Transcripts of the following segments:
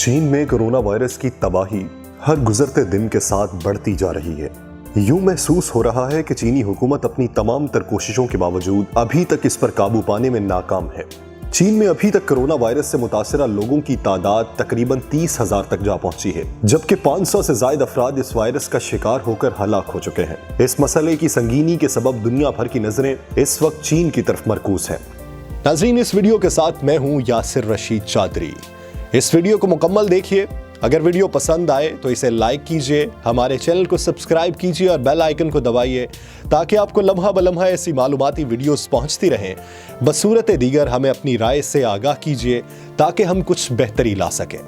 चीन में corona virus की तबाही हर गुजरते दिन के साथ बढ़ती जा रही है। यूं महसूस हो रहा है कि चीनी हुकूमत अपनी तमाम तर कोशिशों के बावजूद अभी तक इस पर काबू पाने में नाकाम है। चीन में अभी तक कोरोना वायरस से मुतासरा लोगों की तादाद तकरीबन 30,000 तक जा पहुंची है, जबकि 500 से ज्यादा अफराद इस वायरस का शिकार होकर हलाक हो चुके हैं। इस मसले की संगीनी के सबब दुनिया भर की नजरें इस वक्त चीन की तरफ मरकूज हैं। नाज़रीन, इस वीडियो के साथ मैं हूं यासिर रशीद चौधरी। इस वीडियो को मुकम्मल देखिए। अगर वीडियो पसंद आए तो इसे लाइक कीजिए, हमारे चैनल को सब्सक्राइब कीजिए और बेल आइकन को दबाइए ताकि आपको लम्हा बलम्हा ऐसी मालूमाती वीडियोस पहुंचती रहें। बसूरत दीगर हमें अपनी राय से आगाह कीजिए ताकि हम कुछ बेहतरी ला सकें।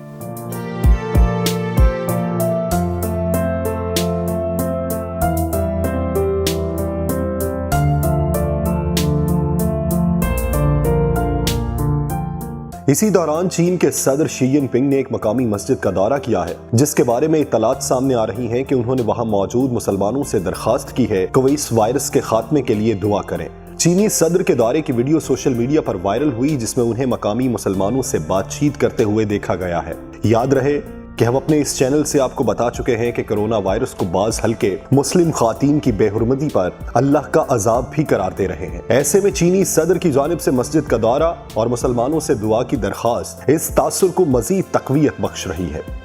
इसी दौरान चीन के सदर शी जिनपिंग ने एक मकामी मस्जिद का दौरा किया है, जिसके बारे में इत्तलात सामने आ रही हैं कि उन्होंने वहां मौजूद मुसलमानों से दरखास्त की है कि वो इस वायरस के खात्मे के लिए दुआ करें। चीनी सदर के दौरे की वीडियो सोशल मीडिया पर वायरल हुई, जिसमें उन्हें मकामी मुसलमानों से बातचीत करते हुए देखा गया है। याद रहे कि हम अपने इस चैनल से आपको बता चुके हैं कि कोरोना वायरस को बाज हल्के मुस्लिम खातीन की बेहुरमती पर अल्लाह का अजाब भी करार दे रहे हैं। ऐसे में चीनी सदर की जानिब से मस्जिद का दौरा और मुसलमानों से दुआ की दरखास्त इस तासुर को मजीद तकवीयत बख्श रही है।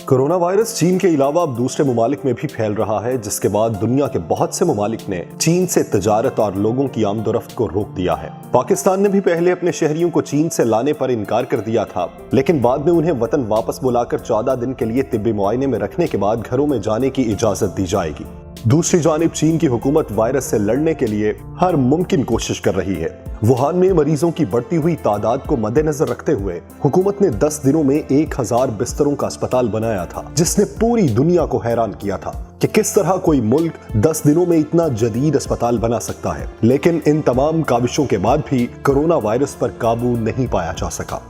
कोरोना वायरस चीन के अलावा अब दूसरे ममालिक में भी फैल रहा है, जिसके बाद दुनिया के बहुत से ममालिक ने चीन से तजारत और लोगों की आमदोरफ्त को रोक दिया है। पाकिस्तान ने भी पहले अपने शहरियों को चीन से लाने पर इनकार कर दिया था, लेकिन बाद में उन्हें वतन वापस बुलाकर 14 दिन के लिए तिब्बी मुआयने में रखने के बाद घरों में जाने की इजाजत दी जाएगी। दूसरी जानिब चीन की हुकूमत वायरस से लड़ने के लिए हर मुमकिन कोशिश कर रही है। वुहान में मरीजों की बढ़ती हुई तादाद को मद्देनजर रखते हुए हुकूमत ने 10 दिनों में 1000 बिस्तरों का अस्पताल बनाया था, जिसने पूरी दुनिया को हैरान किया था कि किस तरह कोई मुल्क 10 दिनों में इतना जदीद अस्पताल बना सकता है। लेकिन इन तमाम काविशों के बाद भी कोरोना वायरस पर काबू नहीं पाया जा सका।